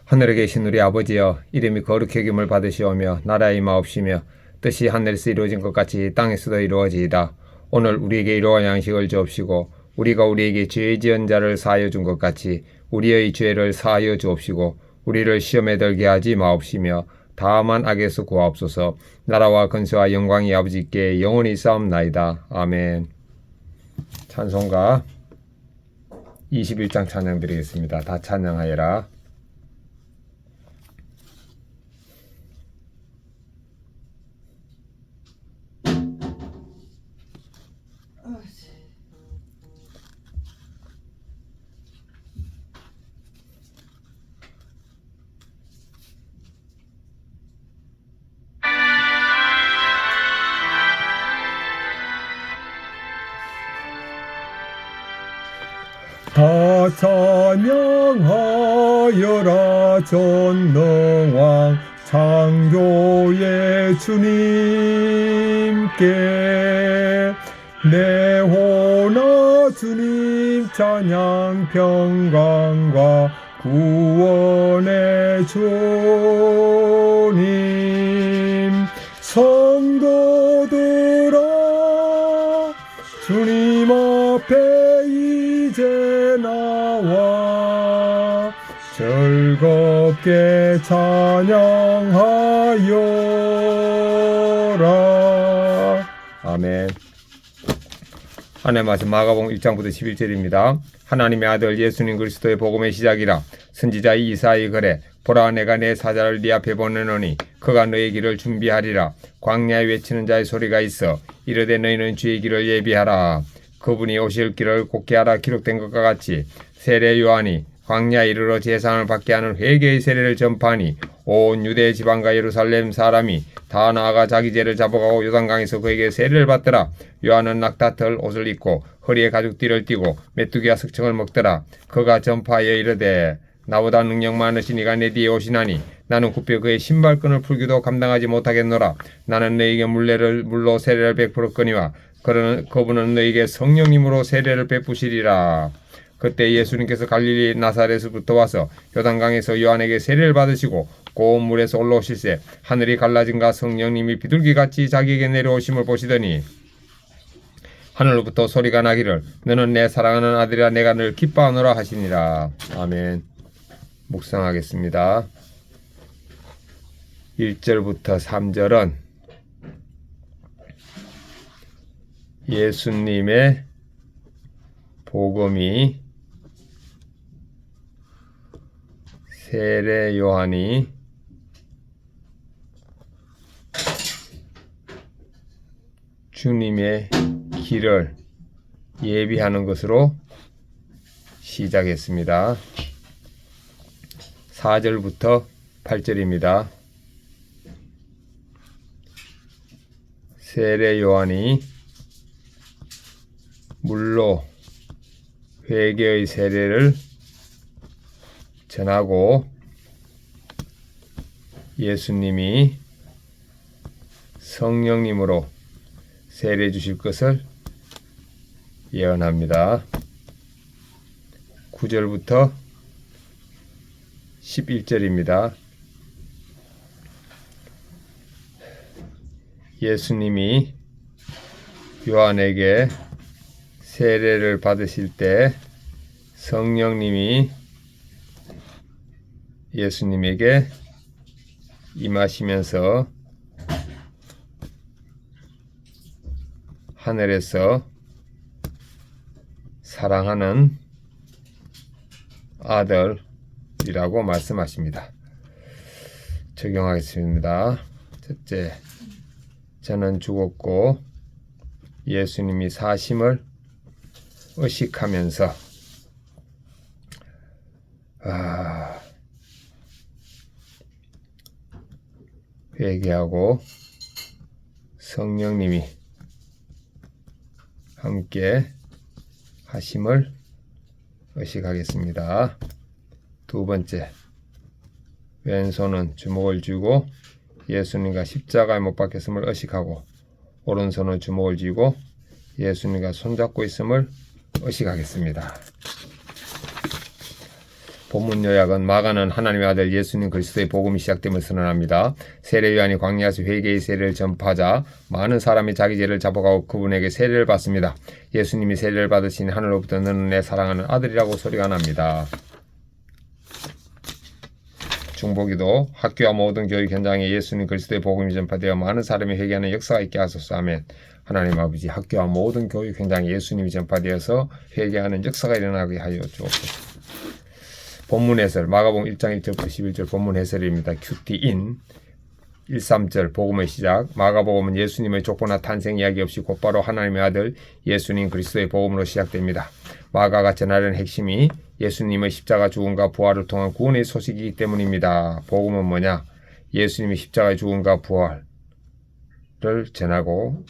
하늘에 계신 우리 아버지여, 이름이 거룩히 여김을 받으시오며 나라의 임하옵시며 뜻이 하늘에서 이루어진 것 같이 땅에서도 이루어지이다. 오늘 우리에게 일용할 양식을 주옵시고 우리가 우리에게 죄 지은 자를 사하여 준 것 같이 우리의 죄를 사하여 주옵시고 우리를 시험에 들게 하지 마옵시며 다만 악에서 구하옵소서. 나라와 근세와 영광이 아버지께 영원히 있사옵나이다. 아멘. 찬송가 21장 찬양 드리겠습니다. 다 찬양하여라. 다 찬양하여라. 전능왕 창조의 주님께 내호나 주님 찬양 평강과 구원의 주님. 성도들아 주님 앞에 이제 나와 즐겁게 찬양하여라. 아멘. 하나님의 말씀 마가복음 1장부터 11절입니다. 하나님의 아들 예수님 그리스도의 복음의 시작이라. 선지자 이사야의 글에 보라 내가 내 사자를 네 앞에 보내노니 그가 너의 길을 준비하리라. 광야에 외치는 자의 소리가 있어 이르되 너희는 주의 길을 예비하라. 그분이 오실 길을 곧게 하라. 기록된 것과 같이 세례 요한이 광야에 이르러 제사를 받게 하는 회개의 세례를 전파하니 온 유대 지방과 예루살렘 사람이 다 나아가 자기 죄를 잡아가고 요단강에서 그에게 세례를 받더라. 요한은 낙타털 옷을 입고 허리에 가죽띠를 띠고 메뚜기와 석청을 먹더라. 그가 전파하여 이르되 나보다 능력 많으신 이가 내 뒤에 오시나니 나는 굽혀 그의 신발끈을 풀기도 감당하지 못하겠노라. 나는 너에게 물로 세례를 베풀었거니와 그분은 너에게 성령님으로 세례를 베푸시리라. 그때 예수님께서 갈릴리 나사렛에서부터 와서 요단강에서 요한에게 세례를 받으시고 고운 물에서 올라오실새 하늘이 갈라진가 성령님이 비둘기같이 자기에게 내려오심을 보시더니 하늘로부터 소리가 나기를 너는 내 사랑하는 아들이라 내가 늘 기뻐하노라 하시니라. 아멘. 묵상하겠습니다. 1절부터 3절은 예수님의 복음이 세례 요한이 주님의 길을 예비하는 것으로 시작했습니다. 4절부터 8절입니다. 세례 요한이 물로 회개의 세례를 전하고 예수님이 성령님으로 세례 주실 것을 예언합니다. 9절부터 11절입니다. 예수님이 요한에게 세례를 받으실 때 성령님이 예수님에게 임하시면서 하늘에서 사랑하는 아들이라고 말씀하십니다. 적용하겠습니다. 첫째, 저는 죽었고 예수님이 사심을 의식하면서 회개하고 성령님이 함께 하심을 의식하겠습니다. 두 번째, 왼손은 주먹을 쥐고 예수님과 십자가에 못 박혔음을 의식하고 오른손은 주먹을 쥐고 예수님과 손잡고 있음을 의식하겠습니다. 본문 요약은 마가는 하나님의 아들 예수님 그리스도의 복음이 시작됨을 선언합니다. 세례 요한이 광야에서 회개의 세례를 전파하자 많은 사람이 자기 죄를 잡아가고 그분에게 세례를 받습니다. 예수님이 세례를 받으신 하늘로부터 너는 내 사랑하는 아들이라고 소리가 납니다. 중보기도 학교와 모든 교육 현장에 예수님 그리스도의 복음이 전파되어 많은 사람이 회개하는 역사가 있게 하소서. 아멘. 하나님 아버지, 학교와 모든 교육 현장에 예수님이 전파되어서 회개하는 역사가 일어나게 하여 주옵소서. 본문 해설 마가복음 1장 1절부터 11절 본문 해설입니다. QT인 1~3절 복음의 시작. 마가복음은 예수님의 족보나 탄생 이야기 없이 곧바로 하나님의 아들 예수님 그리스도의 복음으로 시작됩니다. 마가가 전하려는 핵심이 예수님의 십자가 죽음과 부활을 통한 구원의 소식이기 때문입니다. 복음은 뭐냐? 예수님이 십자가의 죽음과 부활을 전하고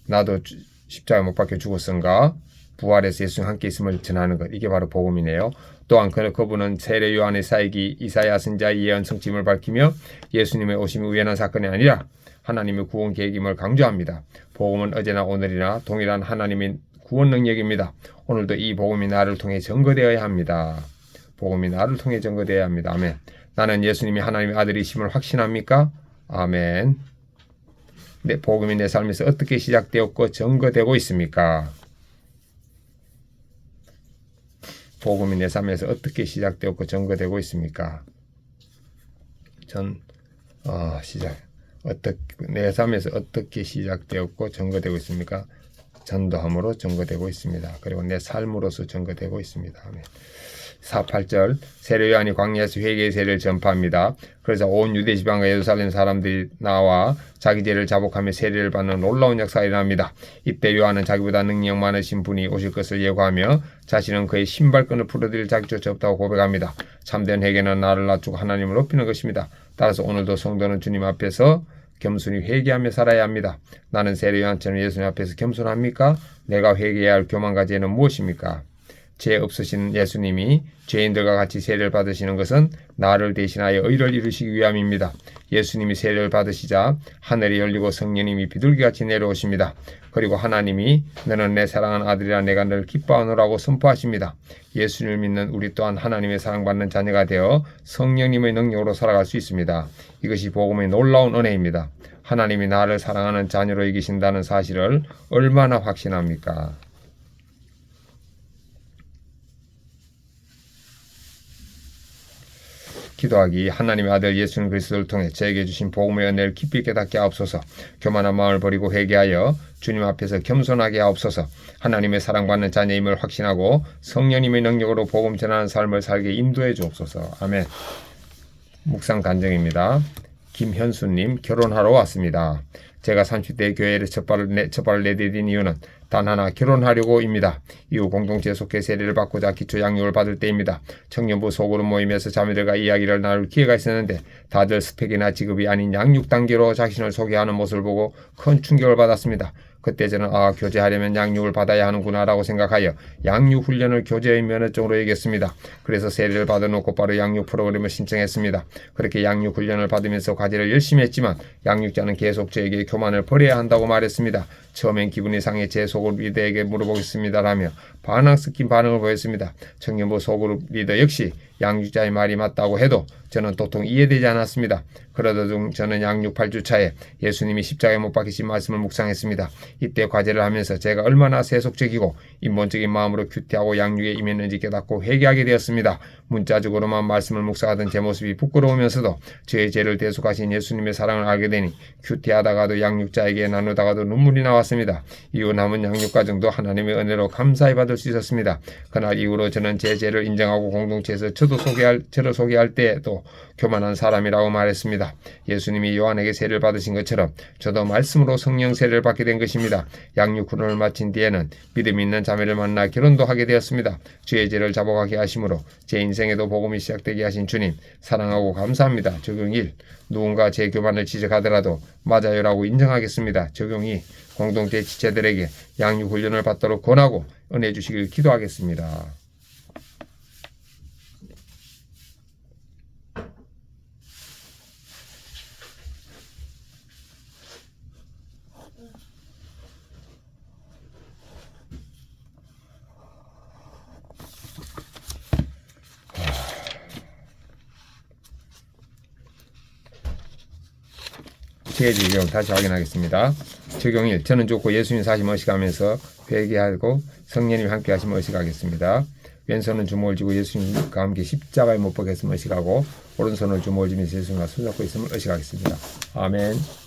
나도 십자가에 못 박혀 죽었은가? 부활해서 예수님 함께 있음을 전하는 것. 이게 바로 복음이네요. 또한 그분은 세례 요한의 사역이 이사야 선지자의 예언 성취임을 밝히며 예수님의 오심이 우연한 사건이 아니라 하나님의 구원 계획임을 강조합니다. 복음은 어제나 오늘이나 동일한 하나님의 구원 능력입니다. 오늘도 이 복음이 나를 통해 증거되어야 합니다. 복음이 나를 통해 증거되어야 합니다. 아멘. 나는 예수님이 하나님의 아들이심을 확신합니까? 아멘. 네, 복음이 내 삶에서 어떻게 시작되었고 증거되고 있습니까? 복음이 내 삶에서 어떻게 시작되었고 증거되고 있습니까? 내 삶에서 어떻게 시작되었고 증거되고 있습니까? 전도함으로 증거되고 있습니다. 그리고 내 삶으로서 증거되고 있습니다. 아멘. 4~8절 세례 요한이 광야에서 회개의 세례를 전파합니다. 그래서 온 유대 지방과 예루살렘 사람들이 나와 자기 죄를 자복하며 세례를 받는 놀라운 역사가 일어납니다. 이때 요한은 자기보다 능력 많으신 분이 오실 것을 예고하며 자신은 그의 신발끈을 풀어드릴 자격조차 없다고 고백합니다. 참된 회개는 나를 낮추고 하나님을 높이는 것입니다. 따라서 오늘도 성도는 주님 앞에서 겸손히 회개하며 살아야 합니다. 나는 세례 요한처럼 예수님 앞에서 겸손합니까? 내가 회개해야 할 교만과 죄는 무엇입니까? 죄 없으신 예수님이 죄인들과 같이 세례를 받으시는 것은 나를 대신하여 의를 이루시기 위함입니다. 예수님이 세례를 받으시자 하늘이 열리고 성령님이 비둘기같이 내려오십니다. 그리고 하나님이 너는 내 사랑하는 아들이라 내가 널 기뻐하노라고 선포하십니다. 예수님을 믿는 우리 또한 하나님의 사랑받는 자녀가 되어 성령님의 능력으로 살아갈 수 있습니다. 이것이 복음의 놀라운 은혜입니다. 하나님이 나를 사랑하는 자녀로 이기신다는 사실을 얼마나 확신합니까? 기도하기. 하나님의 아들 예수님 그리스도를 통해 저에게 주신 복음의 은혜를 깊이 깨닫게 하옵소서. 교만한 마음을 버리고 회개하여 주님 앞에서 겸손하게 하옵소서. 하나님의 사랑받는 자녀임을 확신하고 성령님의 능력으로 복음 전하는 삶을 살게 인도해 주옵소서. 아멘. 묵상 간증입니다. 김현수님, 결혼하러 왔습니다. 제가 30대 교회를 첫 발을 내디딘 이유는 단 하나, 결혼하려고입니다. 이후 공동체 속해 세례를 받고자 기초 양육을 받을 때입니다. 청년부 소그룹 모임에서 자매들과 이야기를 나눌 기회가 있었는데 다들 스펙이나 직업이 아닌 양육 단계로 자신을 소개하는 모습을 보고 큰 충격을 받았습니다. 그때 저는 교제하려면 양육을 받아야 하는구나 라고 생각하여 양육 훈련을 교제의 면허증으로 여겼습니다. 그래서 세례를 받아놓고 바로 양육 프로그램을 신청했습니다. 그렇게 양육 훈련을 받으면서 과제를 열심히 했지만 양육자는 계속 저에게 교만을 버려야 한다고 말했습니다. 처음엔 기분이 상해 제 소그룹 리더에게 물어보겠습니다라며 반항 섞인 반응을 보였습니다. 청년부 소그룹 리더 역시 양육자의 말이 맞다고 해도 저는 도통 이해되지 않았습니다. 그러던 중 저는 양육 8주차에 예수님이 십자가에 못 박히신 말씀을 묵상했습니다. 이때 과제를 하면서 제가 얼마나 세속적이고 인본적인 마음으로 큐티하고 양육에 임했는지 깨닫고 회개하게 되었습니다. 문자적으로만 말씀을 묵상하던 제 모습이 부끄러우면서도 저의 죄를 대속하신 예수님의 사랑을 알게 되니 큐티하다가도 양육자에게 나누다가도 눈물이 나왔습니다. 이후 남은 양육 과정도 하나님의 은혜로 감사히 받을 수 있었습니다. 그날 이후로 저는 제 죄를 인정하고 공동체에서 저를 소개할 때에도 교만한 사람이라고 말했습니다. 예수님이 요한에게 세례를 받으신 것처럼 저도 말씀으로 성령 세례를 받게 된 것입니다. 양육 훈련을 마친 뒤에는 믿음 있는 자매를 만나 결혼도 하게 되었습니다. 주의 죄를 자복하게 하심으로 제 인생에도 복음이 시작되게 하신 주님 사랑하고 감사합니다. 적용 1. 누군가 제 교만을 지적하더라도 맞아요라고 인정하겠습니다. 적용 2. 공동체 지체들에게 양육 훈련을 받도록 권하고 은혜 주시길 기도하겠습니다. 어떻게 해야 되죠? 다시 확인하겠습니다. 적용 1. 저는 죽고 예수님 사심 의식하면서 회개하고 성령님 함께 하시면 의식하겠습니다. 왼손은 주먹을 쥐고 예수님과 함께 십자가에 못 박혔음을 의식하고 오른손을 주먹을 쥐면서 예수님과 손잡고 있음을 의식하겠습니다. 아멘.